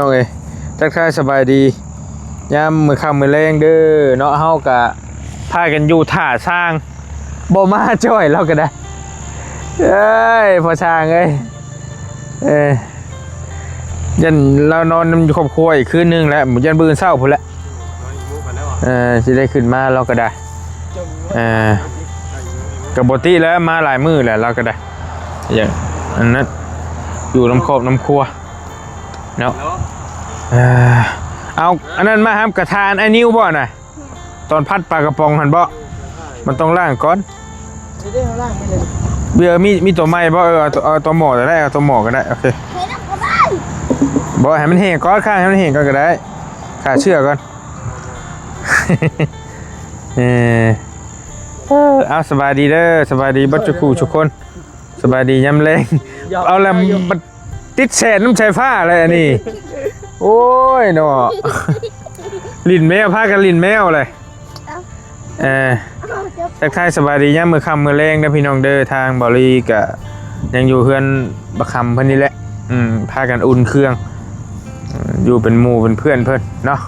น้องเอ้ยทักทายสบายดียามมื้อค่ำมื้อแลงเด้อเนาะเฮากะพากันอยู่ท่าสร้างบ่มาจ้อยเราก็ได้เอ้ยพ่อช้างเอ้ยยันเรานอนอยู่ครอบครัวอีกคืนนึงแล้วยันมื้อเช้าพุ่นแหละสิได้ขึ้นมาเราก็ได้ก็บ่ติแล้วมาหลายมื้อแล้วเราก็ได้อย่างอันนั้นอยู่น้ำครอบน้ำครัวเนาะเอาอันนั้นมาครับกระทานไอ้นิ้วบ่น่ะตอนพัดปลากระป๋องหันบ่มันต้องล่างก่อนเบียร์มีตัวไม้บ่เอาตัวหมอก็ได้เอาตัวหมอก็ได้โอเคบ่ให้มันแห้งก่อนข้างให้มันแห้งก่อนก็ได้ขาเชือกก่อนเอาสบายดีเด้อสบายดีบัดจุกูทุกคนสบายดียำแรงเอาแล้วมันติดแสนน้ำใช้ฟ้าอะไรอันนี้โอ้ยเนาะลิ้นแมวพากันลิ้นแมวเลยทักทายสบายดีย่ามมือคำมือแรงนะพี่น้องเด้อทางบริกะยังอยู่เพื่อนบักคำเพื่อนนี่แหละพากันอุ่นเครื่องอยู่เป็นหมู่เป็นเพื่อนเพื่อนเนาะ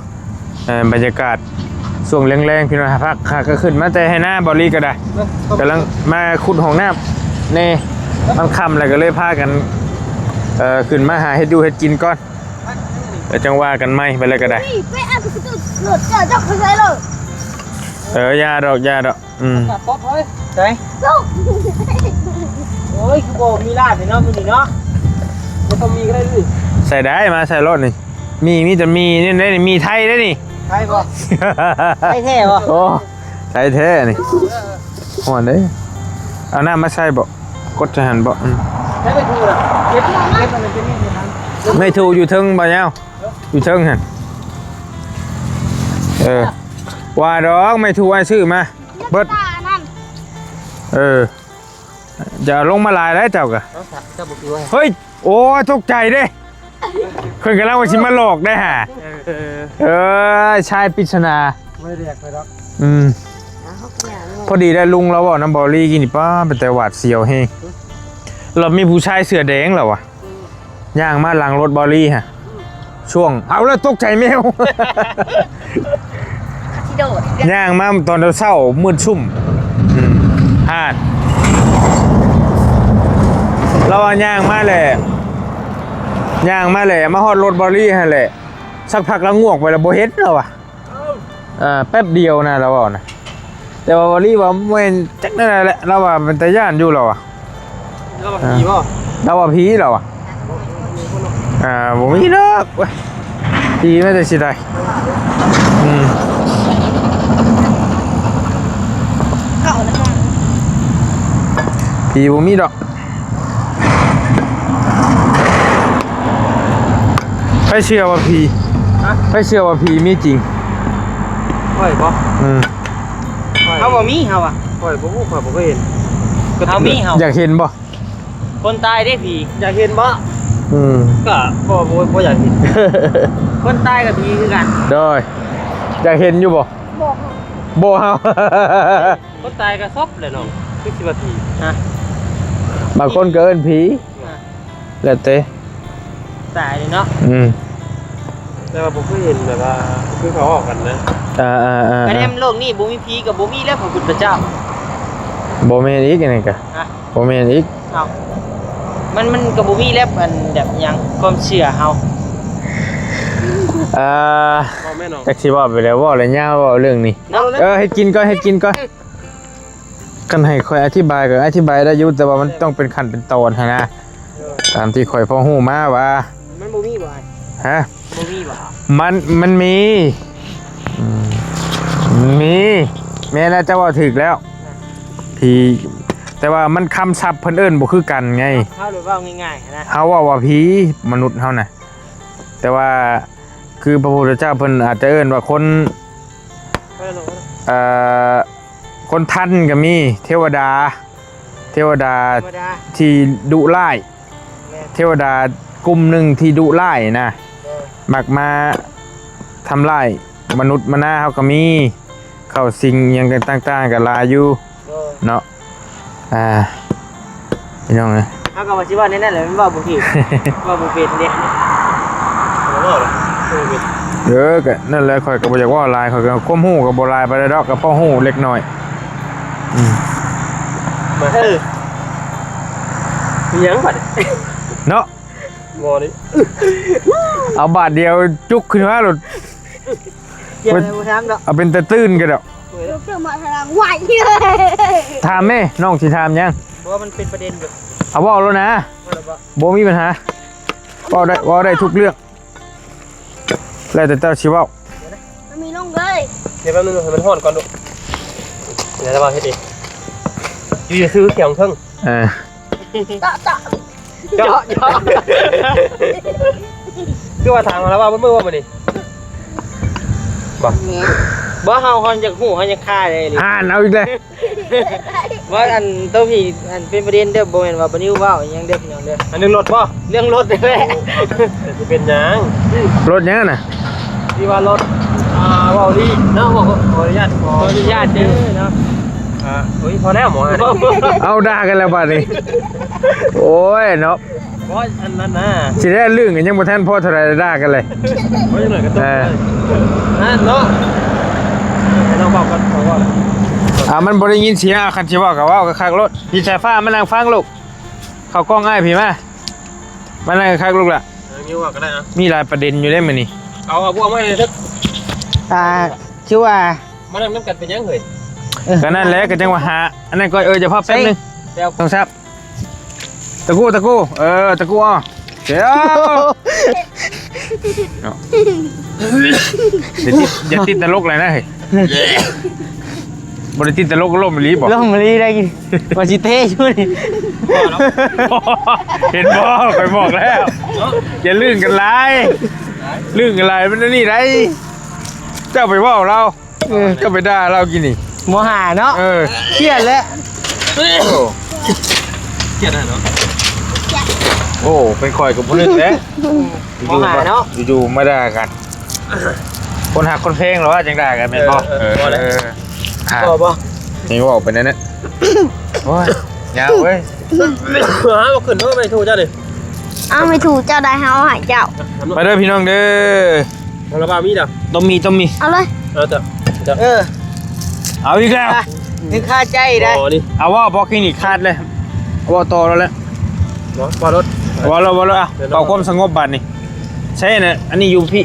บรรยากาศช่วงแรงๆพี่น้องพักก็ขึ้นมาแต่ให้หน้าบริก็ได้กำลังมาขุดห้องน้ำนี่มันคำอะไรก็เลยพากันขึ้นมาหาเฮ็ดดูเฮ็ดกินก่อนแล้วจังว่ากันไหมไปเลยก็ได้ยาดอกป๊อปเฮ้ยใช่โอ้ยคือโบมีลาดเนาะมึงนี่เนาะไม่ต้องมีก็ได้ดิใส่ได้มาใส่รถนี่มีจะมีนี่ได้มีไทยได้นี่ไทยป่ะไทยแท้ป่ะโอ้ไทยแท้นี่หัวเด้เอาหน้ามาใส่บ่กดจะหันบ่ไม่ถูกหรอกเก็บมันเป็นนี่นะไม่ถูกอยู่เทิงบ่ยาวอยู่เทิงหันว่าดอกไม่ถูกไอ้ชื่อมาเบิดจะลงมาลายแล้วเจ้ากะเฮ้ยโอ้ตกใจเด้คนกำลังว่าชิมาหลอกได้ฮะชายปริศนาไม่เรียกไปหรอกพอดีได้ลุงเราบอกน้ำบอลลี่กินป้าเป็นแต่หวาดเสียวเฮงเรามีผู้ชายเสือแดงเหรอวะย่างมาหลังรถบอลลี่ฮะช่วงเอาแล้วตกใจแมวย่างมาตอนเช้ามืดชุ่มฮาดเราย่างมาเลยมาฮอดรถบอลลี่ฮะแหละสักพักแล้วง่วงไปแล้วโบเฮ็ดเราอะแป๊บเดียวนะเราบอกนะแต่ว่าบอลลี่ว่าเว้นจักนั่นแหละเราว่าเป็นตาย่านอยู่เราอะเราว่าผีป่ะเราว่าผีเราอะผมมีเนาะผีไม่ได้สิได้ผีผมมีดอกไม่เชื่อว่าผีมีจริงค่อยป่ะเขาบอกมีเขาอ่ะค่อยผมก็เห็นเขามีเขาอยากเห็นบ่คนตายได้ผีอยากเห็นบ่ก็บ่อยากเห็นคนตายกับผีคือกันได้อยากเห็นอยู่บ่บ่เฮาคนตายก็ซบเลยน้องคือสิว่าผีบางคนก็เอิ้นผีแล้วแต่ตายเลยเนาะแต่ว่าผมก็เห็นแบบว่าคือเขาออกกันนะคะแนนโลกนี้บ่มีผีกับบ่มีแล้วพระพุทธเจ้าบ่แม่นอีกอันนี้ก็บ่แม่นอีกมันกับบ่มีแล้วมันแบบยังความเชื่อเฮาจักสิว่าไปแล้วว่าอะไรยาวว่าเรื่องนี้ให้กินก่อนกันให้ค่อยอธิบายก็อธิบายได้อยู่แต่ว่ามันต้องเป็นขั้นเป็นตอนนะตามที่ค่อยพอฮู้มาว่ามันบ่มีบ่ฮะบ่มีบ่มันมีแม่น่าจะว่าถูกแล้วผีแต่ว่ามันคำศัพท์เพิ่นเอิ้นบ่คือกันไงเฮาเลยว่าง่ายๆนะเฮาว่าผีมนุษย์เฮาน่ะแต่ว่าคือพระพุทธเจ้าเพิ่นอาจจะเอิ้นว่าคนทันก็มีเทวดาที่ดุร้ายเทวดากลุ่มหนึ่งที่ดุร้ายนะมักมาทำร้ายมนุษย์มนาเขาก็มีเข้าสิ่งยังกันต่างๆกับลาอยู่เนาะพี่น้องนะเขาก็ว่าสิว่าแน่ๆเลยมันว่าบ่ผิดว่าบ่เป็นเนี่ย ว่าหรอ ก็นั่นแหละข่อยก็บ่อยากว่าลายข่อยก็ความฮู้ก็บ่ลายไปได้ดอกก็พอฮู้เล็กน้อยมามียังบัด เนาะ งอนี่ เอาบาทเดียวจุกขึ้นมาหลุด เกี่ยวกับทำดอก เอาเป็นตะตื้นกันดอก เพื่อมาทางไหวเลย ถามแม่น้องสิถามยัง เพราะว่ามันเป็นประเด็นแบบ เอาเว้าแล้วนะบ่มีปัญหาเว้าได้ทุกเรื่องแล้วแต่เจ้าสิเว้า มันมีน้องเลย เดี๋ยวแป๊บนึงให้มันฮ้อนก่อนดูเดี๋ยวจะมาให้ดีอยู่จะซื้อเขียงเครื่อง เจาะ เจาะคือว่าทางมาแล้วว่าเมื่อว่ามันนี่บ่เฮาเฮาจะหูเฮาจะฆ่าได้เลย อ่านเอาอีกเลย ว่าอันตัวพี่อันเป็นประเด็นเด้อบ่แม่นว่าบ่นิวเว้าหยังเด้อพี่น้องเด้ออันนึงรถบ่เรื่องรถเด้อแหละแต่สิเป็นหยัง รถยังน่ะ ที่ว่ารถเว้าดีเนาะขออนุญาตเด้อเนาะเฮ้ยพอแล้วหมอ เอาด่ากันแล้วบัดนี้โอ้ยเนาะ บ่อันนั้นน่ะ สิได้เรื่องกันยังบ่ทันพอเท่าไหร่ด่ากันเลย บ่จังได๋ก็ต้องนั่นเนาะเราบอกกันเขาว่า มันบ่ได้ยินเสียงคันสิเว้าก็เว้ากับคักรถพี่ชายฟ้ามานั่งฟังลูกเข้ากล้องอ้ายพี่มานั่งคักลูกล่ะ นิ้วว่าก็ได้นะ มีหลายประเด็นอยู่ได้มื้อนี้ เอาพวกมาให้ทึก ชื่อว่า มานั่งน้ำกันเป็นยังเฮ้ย ก็นั่นแหละก็จังว่าหาอันนั้นก็จะพอแป๊บนึง เดี๋ยว ต้องซับตะกู้ตะกู้อ้อเดี๋ยวอย่าติดตลกเลยนะเฮ้ยบริติดตลกก็ล่มรีบอก ล่มลีได้กินวาชิเต้ช่วย เห็นบ่ไปบอกแล้วอย่าลื่นกันไรลื่นกันไรมันนี่ไรเจ้าไปว่าเราก็ไปด่าเรากินนี่ โมหาเนาะ เครียดแล้ว เกียดเนาะ โอ้เป็นคอยกับผู้นึงแล้วอยู่ๆมาด่ากันคนหักคนเพลงหรอว่าจังด่ากันเป็นบ่บ่ นี่บอกไปนั่นนะโอ้ยยาวเว้ย หาบ่ขึ้นเด้อไม่ถูกจ้าดิ เอาไม่ถูกเจ้าได้เฮาหายเจ้า มาเด้อพี่น้องเด้อ ของระบามีดอ่ะ ต้มมี เอาเลย จ้ะ เอาอีกแล้ว นึกค่าใจได้ อ๋อนี่ เอาว่าพอคลินิกคาดเลยเอาว่าโตแล้วแหละ ว่ารถ ว่าเราอ่ะเป่าความสงบบัดนี่ใช่น่ะอันนี้อยู่พี่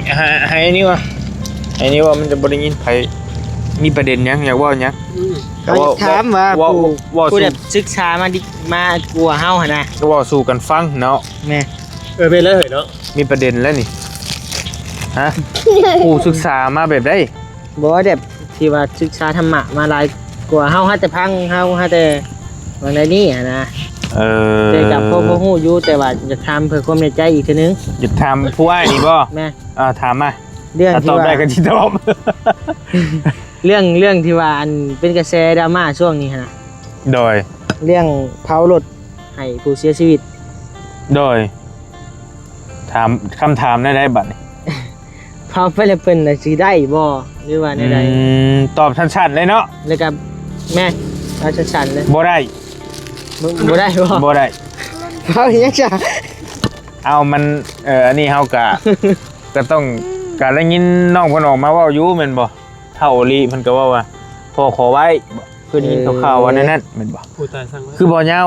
ให้อันนี้วะไอ้นี่ว่ามันจะบ่ได้ยินไผมีประเด็นยังอยากว่ายัง ถามว่า ว่า ผู้ สู้ แบบศึกษามากลัวเฮาหั่นน่ะ ว่าสู้กันฟังเนาะ แม่ เป็นเลยเนาะ มีประเด็นแล้วนี่ฮะผู้ศึกษามาแบบได้ บ่ว่าแบบที่ว่าศึกษาธรรมะมาหลายกว่าเฮาหาแต่พังเฮาหาแต่วันใดนี่หั่นนะแต่กับพ่อบ่ฮู้อยู่แต่ว่าจะถามเพื่อความในใจอีกทีนึง จะถามผู้อ้ายนี่บ่ แม่ ถามมา เรื่อง ถ้าต ที่ อบ ว่า ได้ก็สิตอบ เรื่องที่ว่าอันเป็นกระแสดราม่าช่วงนี้หั่นน่ะ โดย เรื่องเผารถให้ผู้เสียชีวิต โดยถามคำถามได้บัดนี่ เผาไปแล้วเพิ่นน่ะสิได้บ่หรือว่าใด ตอบชัดๆเลยเนาะ ๆแล้วก็แม่เอาชันๆเลย บ่ได้ บ่ได้บ่ บ่ได้ เผาอีหยังจ้ะ เอามันอันนี้เฮากะ ก็ต้องการได้ยินน้องเพิ่นออกมาเว้าอยู่แม่นบ่เท่าลีเพิ่นก็ว่าพ่อขอไว้เพิ่นยินข่าวๆว่านั่นแม่นบ่ ผู้ตายสั่ง คือบ่ยาว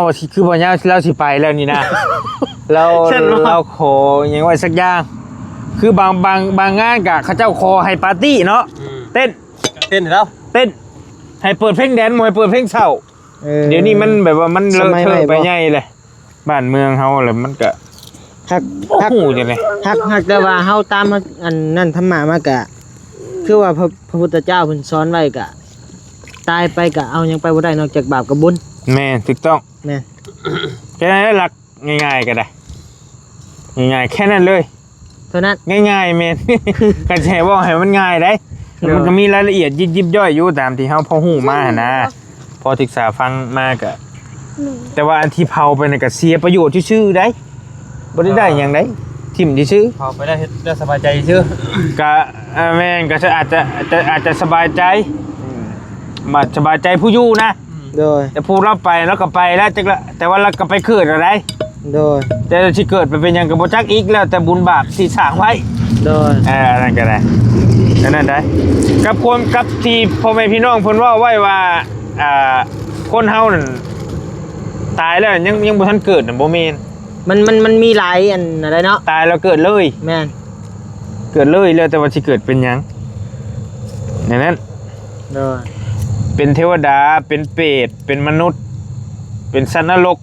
เราสิไปแล้วนี่นะ เราขอหยังไว้สักอย่างคือบางงานกะเขาเจ้าขอให้ปาร์ตี้เนาะเต้น แล้ว เต้นให้เปิดเพลงแดนซ์มวยเปิดเพลงเศร้าเดี๋ยวนี้มันแบบว่ามันเลอะเทอะไปใหญ่เลยบ้านเมืองเฮาแหละมันก็ ฮัก ฮู้จังได๋ ฮักแต่ว่าเฮาตามอันนั้นธรรมะมากะคือว่าพระพุทธเจ้าเพิ่นสอนไว้กะตายไปกะเอาหยังไปบ่ได้นอกจากบาปกับบุญ แม่ถูกต้อง แม่น แค่นั้นหลักง่ายๆก็ได้ง่ายๆแค่นั้นเลย เท่านั้น ง่ายๆแม่น กันแช่ว่าให้มันง่ายได้มันก็มีรายละเอียดยิบย่อยอยู่ตามที่เฮาพอฮู้มาหั่นนะพอศึกษาฟังมาก็แต่ว่าอันที่เผาไปน่ะก็เสียประโยชน์ชื่อๆได้บ่ได้หยังได้ทิ่มซื่อ พอไปได้สบายใจชื่อ ๆก็แม่นก็อาจจะสบายใจมาสบายใจผู้อยู่นะ โดย แต่ผู้รับไปแล้วก็ไปแล้วจักละแต่ว่าเราก็ไปเกิดอะไร โดย แต่ที่เกิดไปเป็นหยังก็บ่จักอีกแล้วแต่บุญบาปที่สร้างไว้ โดย อันนั้นก็ได้อันนั้นได้กับความกับที่พ่อแม่พี่น้องเพิ่นว่าไว้ว่าคนเฮานั่นตายแล้วยังบ่ทันเกิดน่ะบ่แม่น มันมีหลายอันอะไรเนาะ ตายแล้วเกิดเลย แม่น เกิดเลยแล้วแต่ว่าสิเกิดเป็นหยังอย่างนั้น โดย เป็นเทวดาเป็นเปรตเป็นมนุษย์ เป็นสัตว์นรก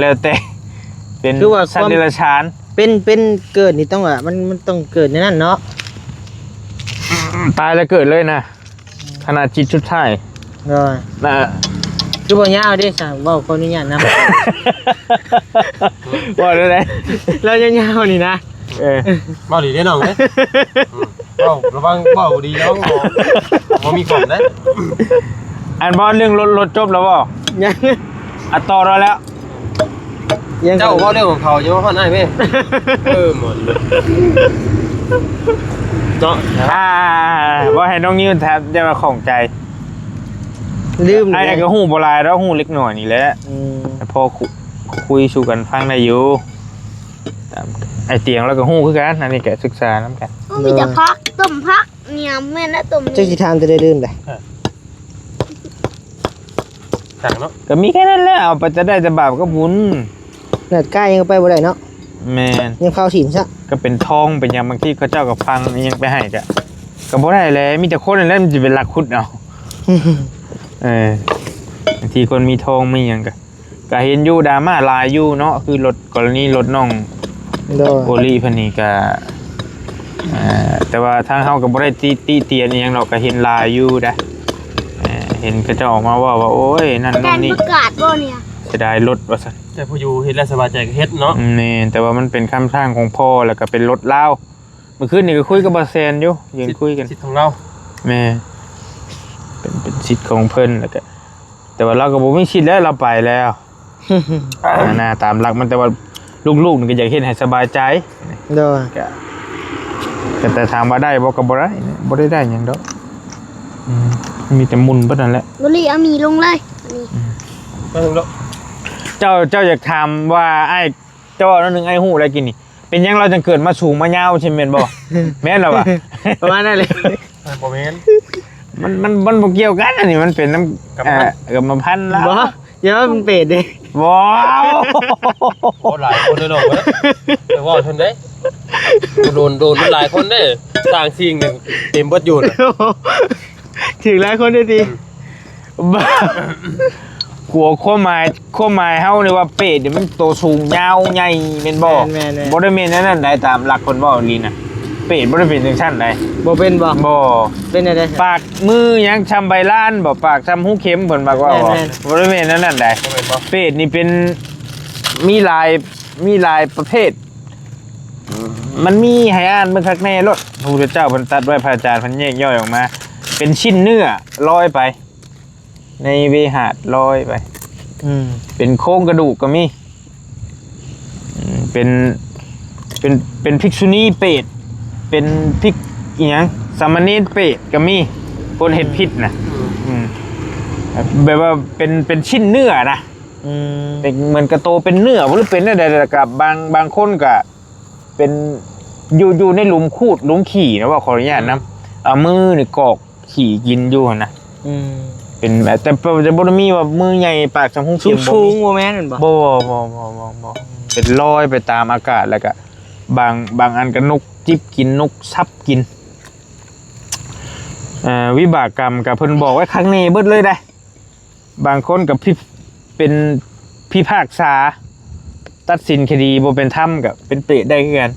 แล้วแต่เป็นสัตว์เดรัจฉาน เป็นเกิดนี่ต้องว่ามันต้องเกิดในนั้นเนาะ ตายแล้วเกิดเลยนะขนาดจิตชุดท้าย โดย นะ คือบ่ยาวเด้สั่งเว้าขออนุญาตนะ ว่าได้ไหน แล้วยาวๆนี่นะ เมาดีได้น้องเด้เว้าระวังเว้าดีน้องบ่มีของเด้ อันบอลเรื่องรถจบแล้วบ่ ยัง ต่อเราแล้ว เจ้าเว้าเรื่องของเขาอย่ามาฟันให้แม่หมดเลยเนาะ ว่าให้น้องนิ้วแทบจะมาของใจ ลืม ไอ้ก็หูโบราณแล้วหูเล็กหน่อยนี่แหละ แต่พอคุยสู่กันฟังได้อยู่ไอเตียงแล้วก็หูคือกันอันนี้แกศึกษาน้ำกัน มีแต่พักต้มพักเนี่ยแม่นะต้ม เจ้าสิถามจะได้ลืมได้ สั่งเนาะ ก็มีแค่นั้นแหละเอาไปจะได้จะบาปก็บุญ เนิดใกล้ยังไปบ่ได้เนาะ แมน ยังเข้าถิ่นซะ ก็เป็นทองเป็นอย่างบางที่เขาเจ้ากับพังยังไปให้กะก็บ่ได้เลยมีแต่คนนั่นแหละมันจะเป็นหลักคุดเอาบางทีคนมีทองมีอย่างก็เห็นอยู่ดราม่าลายอยู่เนาะคือรถกรณีรถน้อง โดย โอลี่พันนี่ก็แต่ว่าทางเฮาก็บ่ได้ตีเตียนอหยังหรอกก็เห็นลายอยู่นะเห็นเขาเจ้าออกมาว่าโอ้ยนั่น กา นู่ ร นนี่ ประกาศบ่เนี่ย เสียดายรถว่าซั่น แต่ผู้อยู่เฮ็ดแล้วสบายใจก็เฮ็ดเนาะ นี่แต่ว่ามันเป็นคำสร้างของพ่อแล้วก็เป็นรถลาวเมื่อคืนนี่ก็คุยกับบาแซนอยู่ยืนคุยกัน สิทธิ์ของเรา แม่เป็นสิทธิ์ของเพิ่นแล้วก็แต่ว่าเราก็บ่มีสิทธิ์แล้วเราไปแล้วนะตามหลักมันแต่ว่าลูกๆนี่ก็อยากเฮ็ดให้สบายใจ โดย ก็แต่ถามว่าได้บ่ก็บ่ได้บ่ได้หยังดอกมีแต่มุนเบิดนั่นแหละ บุรีเอามีลงเลยนี่ มาถึงแล้ว เจ้าอยากถามว่าไอ้เจ้าอันนึงไอ้ฮู้อะไรกินนี่เป็นหยังเราจังเกิดมาสูงมายาวใช่แม่นบ่ แม่นแล้วว่ะ ประมาณนั้นเลย บ่แม่น มันบ่เกี่ยวกันอันนี้มันเป็นน้ำกับมาพันแล้ว บ่อย่าว่ามันเป็ดเด้ ว้าว โอ้หลายคนเลยน้องเว้ยแต่ว่าเพิ่นเด้โดนมันหลายคนเด้สร้างสิ่งหนึงเต็มเบิดอยู่น่ะ ถึงหลายคนได้ดี บ้าขัวข้อหมายเฮานี่ว่าเป็ดนี่มันโตสูงยาวใหญ่แม่นบ่ แม่น บ่ได้แม่นนั่นได้ตามหลักคนเว้าลีน่ะเป็ดบ่ได้เป็นจังซั่นได้ บ่เป็นบ่ บ่ เป็นอะไร ปากมือยังชำใบล้านบ่ปากชำหูเข็มเพิ่นบอกว่าบ่ แม่น บ่ได้แม่นนั่นได้ บ่แม่นบ่ เป็ดนี่เป็นมีหลายประเภท มันมีให้อ่านเบิ่งคักแน่รถพระพุทธเจ้าเพิ่นตัดไว้พระอาจารย์เพิ่นแยกย่อยออกมา เป็นชิ้นเนื้อลอยไป ในเวหาดลอยไป เป็นโครงกระดูกก็มีเป็นภิกษุณีเป็ดเป็นภิกอีหยังสามเณรเป็ดก็มีคนเฮ็ดผิดนะแบบว่าเป็นชิ้นเนื้อนะเป็นเหมือนกระโตเป็นเนื้อหรือเป็นอะไรกับบางคนก็เป็นอยู่ในหลุมคูดหลุมขี่นะว่าขออนุญาตนะเอามือนี่กอกขี่กินอยู่นะเป็นแบบแต่จะบ่มีว่ามือใหญ่ปากจมูก สูงโมแมนต์บ่ บ่เป็นลอยไปตามอากาศแล้วก็บางอันก็นกจิบกินนกซับกินวิบากกรรมกับเพิ่นบอกไว้ครั้งนี้เบิดเลยได้บางคนกับเป็นพิพากษาตัดสินคดีบ่เป็นธรรมกับเป็นเปรตได้คือกัน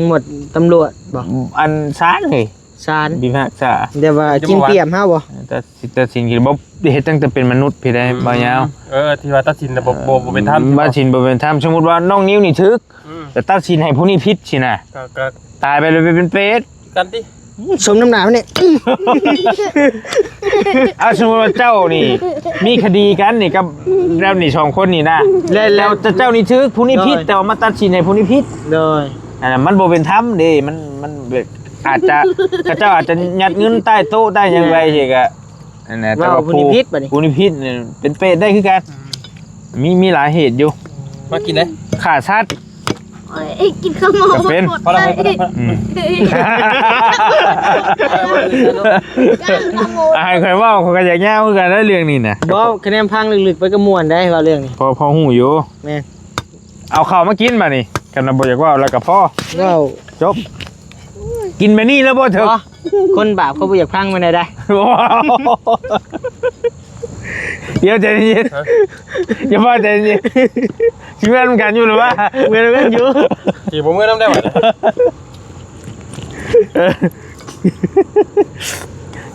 หมดตำรวจบ่ อันศาลเลย ศาล พิพากษา เดี๋ยวว่ากินเปี่ยมเฮาบ่ ตัดสินคดีบ่เฮ็ดตั้งแต่เป็นมนุษย์พี่ได้บ่ยาว ที่ว่าตัดสินน่ะบ่เป็นธรรม ตัดสินบ่เป็นธรรมสมมุติว่าน้องนิ้วนี่ถึกแต่ตัดสินให้ผู้นี้ผิดสินะ ก็ ตายไปเลยไปเป็นเปรต กันติ สมน้ำหนามันเนี่ย เอาสมมติว่าเจ้านี่ มีคดีกันนี่กับแล้วนี่2คนนี่นะแล้วเจ้านี่ถึกผู้นี้ผิดแต่ว่ามาตัดสินให้ผู้นี้ผิด โดย มันบ่เป็นธรรมเด้มันอาจจะเจ้าอาจจะยัดเงินใต้โต๊ะได้ยังไงสิก็นั่นแหละแต่ว่าผู้นี้ผิดเนี่ยเป็นเปรตได้คือกันมีหลายเหตุอยู่ มากินเลย ฆ่าสัตว์ เอ้ยกินข้าวหมู ก็เป็น หมด พอ เล แล้ว ย พอแล้ว อืม ข้าวหมู อายเคยเว่าเขาก็อยากแย่คือกันได้เรื่องนี้นะ บ่คะแนนพังลึกๆไปก็ม่วนได้ว่าเรื่องนี้ พอหูอยู่ แม่น เอาข้าวมากินมานี่กันนะบ่อยากเว่าแล้วก็พ่อ เว้า จบ กินไปนี่แล้วบ่เถอะ บ่คนบาปเขาบ่อยากพังมันได้ ว้าวเดี๋ยวใจเย็นอย่าว่าใจเย็นชีวิตมันกันอยู่หรือว่า เมื่อกันอยู่ ขี่ผมเมื่อน้ำได้หมด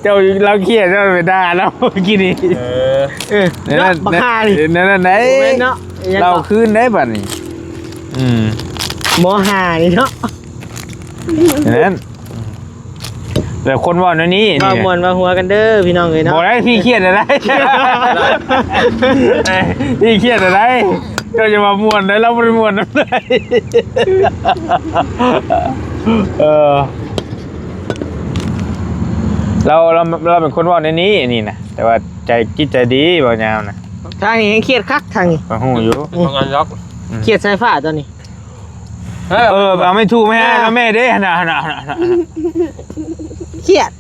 เจ้าเราเครียดเจ้าไปด่าเรากินนี่ เออเนาะบักห่านี่ นั่นไหน โอ้ยเนาะยัง เรา ก็ คืนได้บัดนี้อืม หมอห่านี่เนาะ นั่นแต่คนว่าในนี้ ว่าม่วนว่าหัวกันเด้อพี่น้องเอ้ยเนาะ บอกได้พี่เครียดอะไรพี่เครียดอะไรก็จะมาม่วนได้เราไม่ได้ม่วนนั่นเลยเราเป็นคนว่าในนี้นี่นะแต่ว่าใจจิตใจดีบ่ยาวนะ ทางนี้เครียดคักทางนี้ บ่ฮู้อยู่ ทำงานล็อก เครียดสายฟ้าตอนนี้ เอาไม่ถูกไหมฮะแม่เด้น่ะ เครียด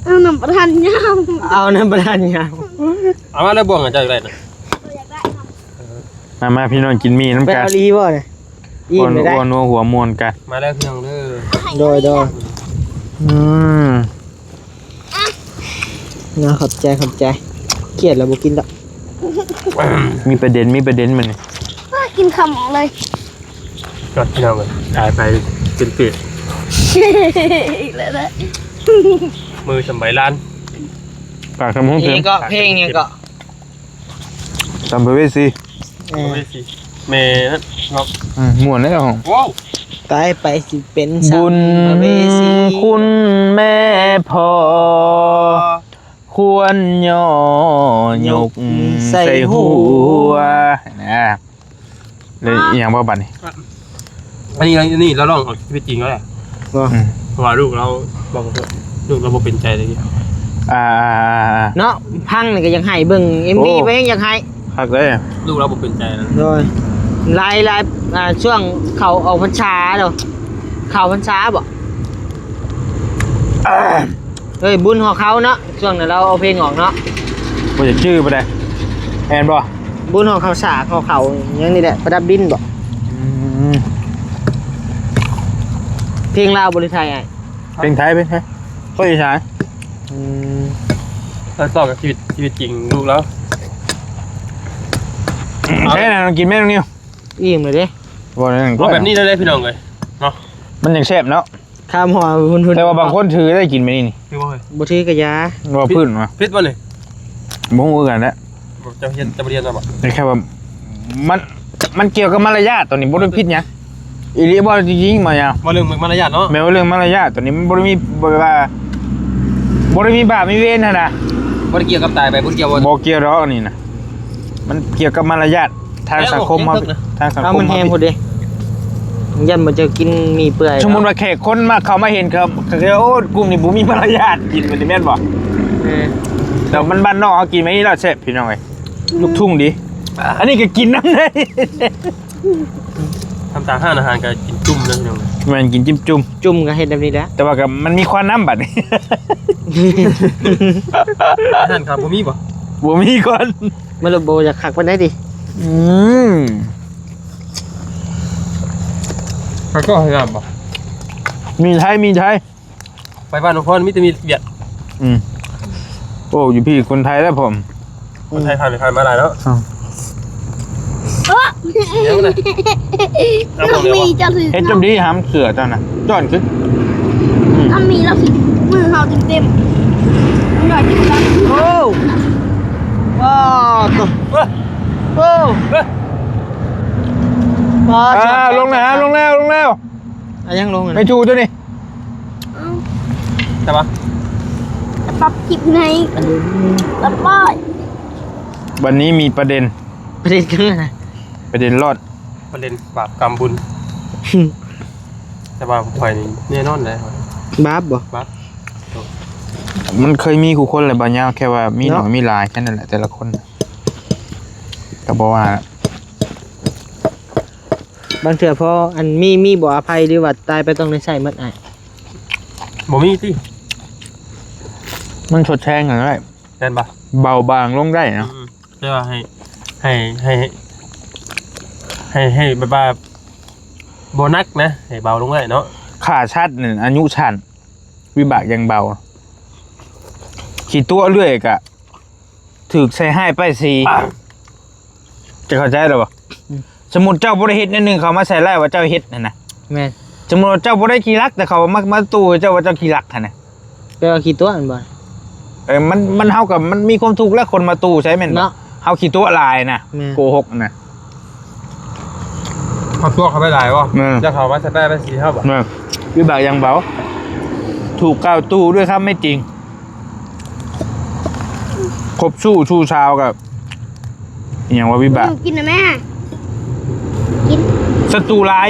เอาหนมประทานย่าง เอาน้ำประทานยาว เอามาแล้วบ่วงกันใจอะไรนะ มาพี่น้องกินมีน้ำ ไป กัน เอาลีบ่เนี่ยอิ่มไม่ได้ นัวหัวมวนกัน มาแล้วพี่น้องเด้อ โดยเนาะขอบใจเครียดแล้วบ่กินดอก มีประเด็นมันนี่ กินข้าวหมูเลย ก็พี่น้องเลยตายไปเป็นเปียก อีกแล้วนะ มือสมัยล้าน ปากทำห้องเสียง นี่ก็เพลงนี่ก็ ตามไปเวซี ไม่สิเมย์นั่นล็อก ม่วนได้ของ ว้าว ตายไปสิเป็น บุญ สัมภเวสี คุณแม่พ่อควรย่อยกใส่หัวนะเลยอหย่างบ่บัดนี่ อันนี้เราลองเอาชีวิตจริงก็แหละเพราะว่าลูกเราบอกว่าลูกเราบ่เป็นใจเลย เนาะพังนี่ก็ยังให้เบิ่ง MV ไปยังให้ คักเลย ลูกเราบ่เป็นใจนะ โดยลายช่วงเขาออกพรรษาเด้อเข้าพรรษาบ่เฮ้ยบุญของเขาเนาะช่วงนั้นเราเอาเพลงออกเนาะ บ่จะชื่อบ่ได้แอนบ่ บุญของเขาสาของเขายังนี่แหละประดับดินบ่เพลงลาวบริไทยไอ้ เป็นไทยก็อีสาน เราสอบกับชีวิตจริงลูกแล้ว ใช่นะกินแม่ตรงนี้ อิ่มเลยเด้ บ่ได้นั่น เอาแบบนี้เลยพี่น้องเลยเนาะ มันยังแซ่บเนาะ ข้ามหัวพุ่น แต่ว่าบางคนถือได้กินไปนี่ พี่ว่าเฮ้ย บ่ถือกะยา ว่าพื้นมา พิษบ่เนี่ย บ่ฮู้กันแล้ว จะเรียนมาบ่ แต่แค่ว่ามันเกี่ยวกับมารยาทตัวนี้บ่ได้ผิดหยังอีหลีบ่จริงๆมายาว มาเรื่องมารยาทเนาะ แม้ว่าเรื่องมารยาทตัวนี้มันบ่ได้มีว่าบ่ได้มีบาปมีเวรนะ บ่ได้เกี่ยวกับตายไปบ่เกี่ยว บ่เกี่ยวดอกนี่นะมันเกี่ยวกับมารยาททางสังคมทางสัง เอา คม มันแห้งพุ่นเด้ยันมันจะกินมีเปื่อย สมมุติว่าแขกคนมาเขามาเห็นครับก็คือโอ้กลุ่มนี้บ่มีมารยาทกินมันสิแม่นบ่ แต่มันบ้านนอกเขากินไม่นี่เราแซ่บพี่น้องไอ้ลูกทุ่งดิอันนี้ก็กินน้ำได้ ทำตามห้างอาหารก็กินจุ่มเลยพี่น้อง มันกินจิ้มจุ่ม จุ่มก็เฮ็ดแบบนี้แหละ แต่ว่าก็มันมีควันน้ำบัดนี้ อาหารครับบ่มีบ่ บ่มีก่อน มันระโบจะคักปานใดดิ แล้วก็ให้งามบ่ มีไทย ไปบ้านน้องพรมีแต่มีเบียด โอ้อยู่พี่คนไทยแล้วผม คนไทยผ่านไปผ่านมาหลายแล้ว เออ เดี๋ยวนะเอาหมดเลย มี วะ จะถือ เฮ็ดจำดีหามเสือเจ้าน่ะจอนขึ้น ถ้ามีแล้วสิมือเฮาเต็มๆหน่อยกินกัน โอ้ว้าวตัวโอ้ลงแล้ว อ่ะยังลงอ่ะ ไม่ชูตัวนี้ ใช่ปะ ปรับจิบในแล้วป้อย วันนี้มีประเด็น ประเด็นกันนะ ประเด็นรอด ประเด็นบาปกรรมบุญแต่ว่าผมไปนี่แน่นอนเลย บาปบ่ บัฟ มันเคยมีคู่คนแหละบางอย่างแค่ว่ามีหน่อยมีหลายแค่นั้นแหละแต่ละคนก็บอกว่า บางเทื่อพออันมีบ่อภัยหรือว่าตายไปต้องได้ใช้หมดอ้าย บ่มีติ มันชดแชงกันได้ แม่นบ่ เบาบางลงได้เนาะ ใช่ป่ะให้แบบว่าโบนัสนะให้เบาลงเลยเนาะ ขาชัดเนี่ยอายุชันวิบากยังเบาขี่ตัวเรื่อยกะถือใส่ให้ไปสีจะเข้าใจหรอปะสมมุติเจ้าบริเฮ็ดนิดนึงเขามาใส่ไล่ว่าเจ้าเฮ็ดนั่นนะ แม่น สมมุติว่าเจ้าบริขี้รักแต่เขามาตู้เจ้าว่าเจ้าขี้รักนั่นนะ แปลว่าขี้ตัวอันบ่ มันเฮากับมันมีความทุกข์และคนมาตู้ใช่ไหมนบ่ เนาะ เฮาขี้ตัวลายนะ แม่ โกหกนะ เขาตัวเขาไม่ได้ป่ะ แม่ จะเขาว่าจะได้สีเท่าป่ะ เนี่ยวิบากยังเบาถูกก้าวตู้ด้วยครับไม่จริงครบชู้ชาวกับอหย่างว่าวิบาก กินนะแม่กิน ศัตรูร้าย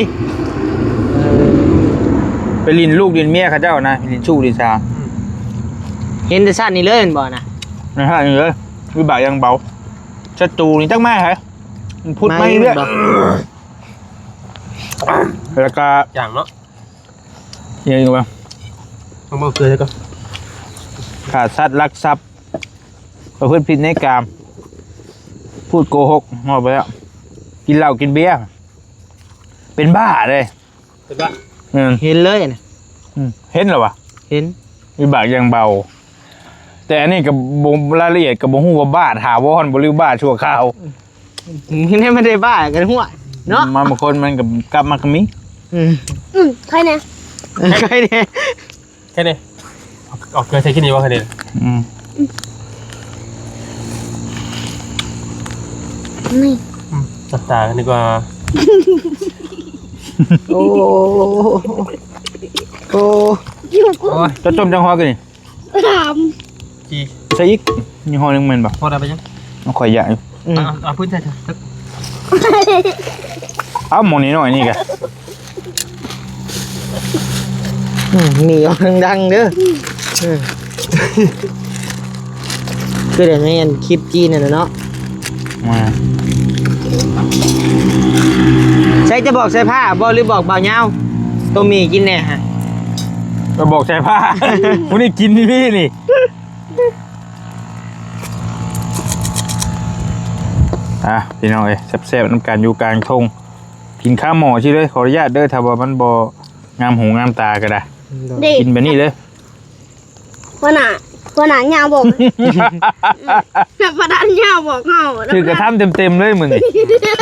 ไปลินลูกลินเมียเขาเจ้านะลินชู้ลินชาว เห็นแต่ชาตินี้เลยแม่นบ่นะ นะฮะนี่เลยวิบากยังเบาศัตรูนี่จักแม่เหรอมันพูดไม่เรื่อย บ่ แล้วก็ อย่างเนาะ ยังไงบ้าง ต้องมาเกลือแล้วก็ ขาดสัตว์ลักทรัพย์ประพฤติผิดในกามพูดโกหกหมดไปแล้วกินเหล้ากินเบียร์เป็นบ้าเลย เป็นป่ะ เห็นเลยนะ เห็นเหรอวะ เห็น วิบากยังเบา แต่อันนี้กับบรายละเอียดกับบหูว่าบ้าถาวรบริวบ้าชั่วข้าว ไม่ได้บ้ากันหัวเนาะ มาบางคนมันกับกลับมากบมิ ใครเนี่ย ใครเนี่ย แค่นี้ออกเกลือใช้แค่นี้ว่าแค่นี้ อืม นี่ ตัดตากันดีกว่า โอ้โอ้ อยู่กู โอ้ย จะจมจังหวะกันนี่ ถาม จี ใช่อีกยี่ห้อหนึงแมันบ่ พอได้ไปยัง เอาข่อยใหญ่อยู่ เอาพื้นใช่สัก เอาหมองนี้หน่อยนี่แก หนีออกดังๆเด้อคือเดี๋ยวนี้คลิปจีนน่ะเนาะ มา ใช้จะบอกใส่ผ้าบ่หรือบอกเบาเงาตัวมีกินแน่ฮะ ไปบอกใส่ผ้า วันนี้กินนี่นี่พี่น้องเอ้ยแซ่บๆน้ำกันอยู่กลางทงกินข้าวหมอชิเลยขออนุญาตเด้อถ้าว่ามันบ่งามหูงามตาก็ได้ เด็ก กินแบบนี้เลย คนหนาเงาบอกพนันเงาบอกเงา คือกระทำเต็มๆเลยมึง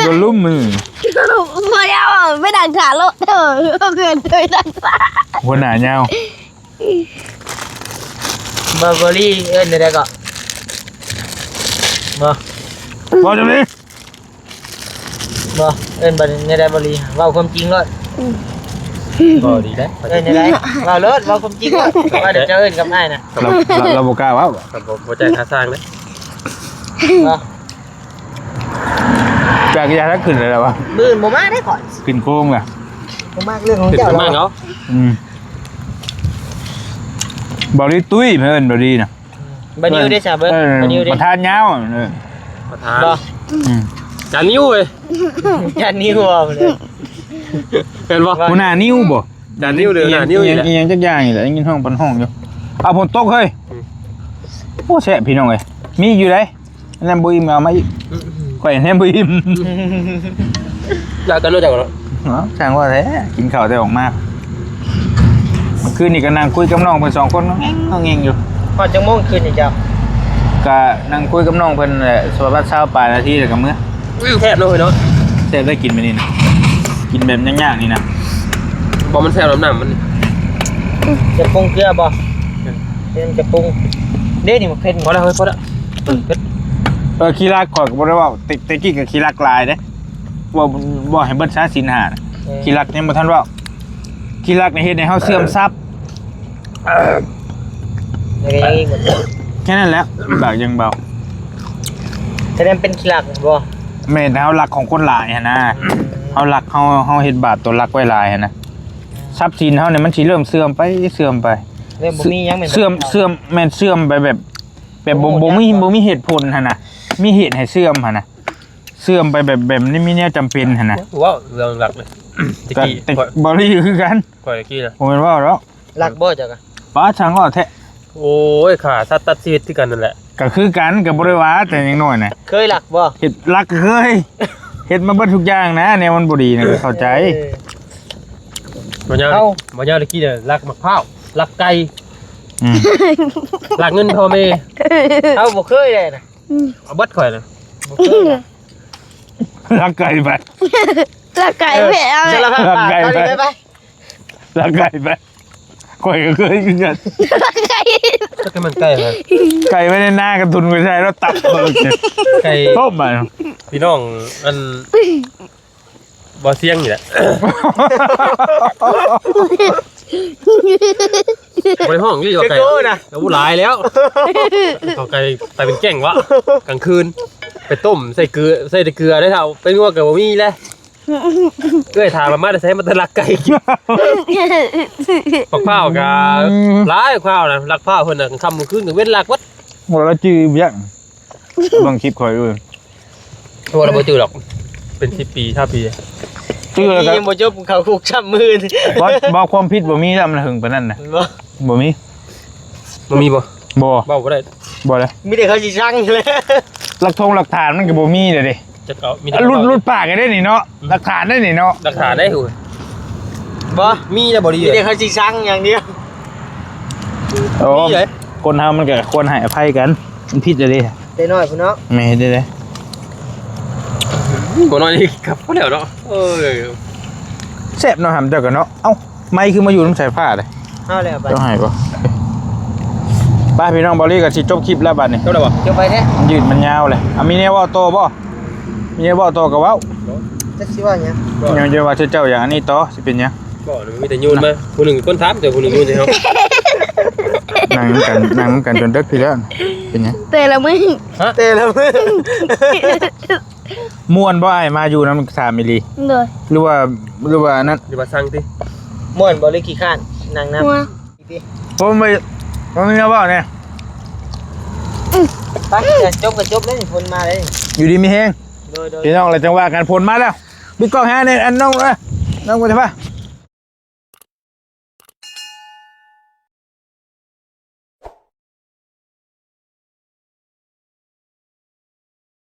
โดนลุ่มมือ พอเงาไม่ดังขาโลดเธอเกินเลยดังขา หัวหน้าเงา เบอร์เบอรี่เอิ้นได้ก็บ่ พอจะเลย บ่เอิ้นบ่ได้บริเว้าความจริงเลย ก็ดีได้ เอิ้นได้เว้าเลิศเว้าความจริงเลยว่าเดี๋ยวจะเอิ้นกับอ้ายนะ เราบอกกล้าว่า ครับผมหัวใจท่าสร้างเลย บ่ จากยาทักขึ้นเลยแล้ววะ มื้อบ่มาได้ก่อน ขึ้นโค้งอ่ะ บ่มากเรื่องของ ถึง เจ้า จะมาก แล้ว เนาะ บอดี้ตุ้ยเพื่อนบอดี้นะ บ่นิวได้ซะเบิ่งบ่นิวได้ ประธานเงา ประธาน บ่ จานนิ้วเลย ยันนิวเอาเลย เป็นป่ะ หัวหน้านิ้วบ่ จานนิ้วเดือดนิ้วอีก ยังจักอย่างอยู่แหละยังกินห้องปันห้องอยู่เอาผลตกเฮ้ยโอ้แซ่บพี่น้องเอ้ยมีอยู่เลยอันนั้นบุอิมเอามาอีกข่อยแน่บุอิม อยากกันรู้จักกันเนาะ เนาะช่างว่าแท้กินข้าวแต่ออกมาเมื่อคืนนี่ก็นั่งคุยกับน้องเพิ่น2คนเนาะเงงอยู่ พอจังโมงคืนนี่เจ้า ก็นั่งคุยกับน้องเพิ่นแหละสวัสดิ์20ปลายนาทีแล้วก็มื้อ แทบเลยเนาะ แซ่บได้กินไปนี่นะกินแบบยากๆนี่นะ พอมันแซ่บน้ำหนักมัน จะปรุงเกลือบ่เดี๋ยวมันจะปรุงเด้นี่มันเผ็ด พอแล้วเฮ้ยพอแล้ว ขี้รักข่อยก็บ่ได้ว่าตะกี้ก็ขี้รักหลายเด้ว่าบ่ให้เบิดซะศีล5น่ะขี้รักยังบ่ทันเว้าขี้รักนี่เฮ็ดให้เฮาเสื่อมทรัพย์ แล้วก็ยังอีกหมด แค่นั้นแหละบากยังเบา แต่นั้นเป็นขี้หลักบ่ แม่นเฮารักของคนหลายหั่นนะเฮารักเฮาเฮ็ดบาปตัวรักไว้หลายหั่นนะทรัพย์สินเฮาเนี่ยมันสิเริ่มเสื่อมไปเสื่อมไป เรื่องบ่มีหยังแม่น เสื่อมแม่นเสื่อมไปแบบบ่มีเหตุผลหั่นน่ะมีเหตุให้เสื่อมหั่นน่ะ เสื่อมไปแบบนี้มีเนี่ยจำเป็นหั่นน่ะ ว้าวเรื่องหลักเลยตะ แต่ กี้ แต่บ่รีคือกัน ก่อยตะกี้นะ ผมเป็นว่าแล้ว รักบ่จักอะ ป้าช่างก็แท้ โอ้ยขาสัตว์ตัดชีวิตที่กันนั่นแหละ ก็คือกันก็บ่ได้ว่าแต่ยังน้อยน่ะ เคยรักบ่ เฮ็ดรักก็เคยเฮ็ดมาเบิดทุกอย่างนะแนวมันบ่ดีน่ะก็เข้าใจ บ่ยาวบ่ยาวตะกี้เนี่ยรักมะพร้าวรักไก่ อืม รักเงินพ่อแม่ เฮาบ่เคยเลยนะ เอาเบิดข่อยนะ บ่เคยนะ รักไก่ไป ละไก่แม่เอา เดี๋ยวเราพาไปตอนนี้ไป รักไก่ไปข่อยก็เคยคือกัน ละไก่ ก็คือมันไก่ครับ ไก่ไว้ในหน้ากระตุนก็ใช่แล้วตับเบิกเนี่ย ไก่ ต้มอ่ะ พี่น้องอันบ่เสียงนี่แหละบ่ได้ห้องนี่ก็ จะ ไก่ โก้นะ แล้วหลายแล้วเอาไก่ไปเป็นแก่งวะกลางคืนไปต้มใส่เกลือใส่แต่เกลือได้เท่าเป็นงัวกับบ่มีแล้วเอ้ยถามมาได้ใช้มันตะลักไก่ปักเผากะหลายข้าวนะลักเผาเพิ่นน่ะค่ำมื้อคืนก็เว้นลักวัด หมดแล้วจื้อยังลองคลิปข่อยดู โอ้เราบ่จื้อหรอกเป็น10ปี5ปี จื้อแล้วก็ ยังบ่จบเขาคุกช้ำมือ บ่ความผิดบ่มีทำหึงปานนั้นน่ะ บ่ บ่มี มันมีบ่ บ่ เว้าบ่ได้ บ่เลย มีแต่เขาสิสั่งเลย หลักฐานมันก็บ่มีเด้ดิ จะเอามีแต่ รุดปากกันได้นี่เนาะหลักฐานได้นี่เนาะ หลักฐานได้หู บ่ มีแต่บ่ดี มีแต่เขาสิสั่งอย่างเดียว โอ้ มีเลย คนเฮามันก็ควรให้อภัยกันมันผิดเลยดิ แต่น้อยพุ่นเนาะ ไม่เฮ็ดได้เด้ บ่น้อยนี่ครับบ่แล้วเนาะแซ่บเนาะหำเจ้าก็เนาะเอ้าไม้คือมาอยู่น้ำสายผ้าเด้ เอาแล้วไป เจ้าให้บ่ป้าพี่น้องบอลลี่ก็สิจบคลิปแล้วบัดนี้ เท่าไหร่บ่ จบไปแท้ มันยืดมันยาวเลยอ่ะมีแนวเว่าโตบ่มีแนวเว่าโตก็เว้า จักสิว่าหยัง ยังจะว่าเจ้าอย่างอันนี้ต่อสิเป็นหยัง บ่มีแต่โยนมาผู้หนึงคนถามแต่ผู้หนึงโยนให้เฮา นั่งนำกันจนดึกพี่แล้วเป็นหยัง แต่ละมึง แต่ละมื้อ ม่วนบ่อ้ายมาอยู่นำ3มิลลิ เลย หรือว่านั่น อย่ามาสั่งติ ม่วนบ่เลยขี้ข้านนั่งนำ หัว ผมไม่มีแนวเว้าเนี่ย ไปจะจบก็จบเลยนี่พ้นมาเลย อยู่ดีมีแฮง โดย พี่น้องเลยจังว่ากันผลมาแล้วบิ๊กกล้องหาเนี่ยอันน้องเอ้ยน้องกูจะป่ะ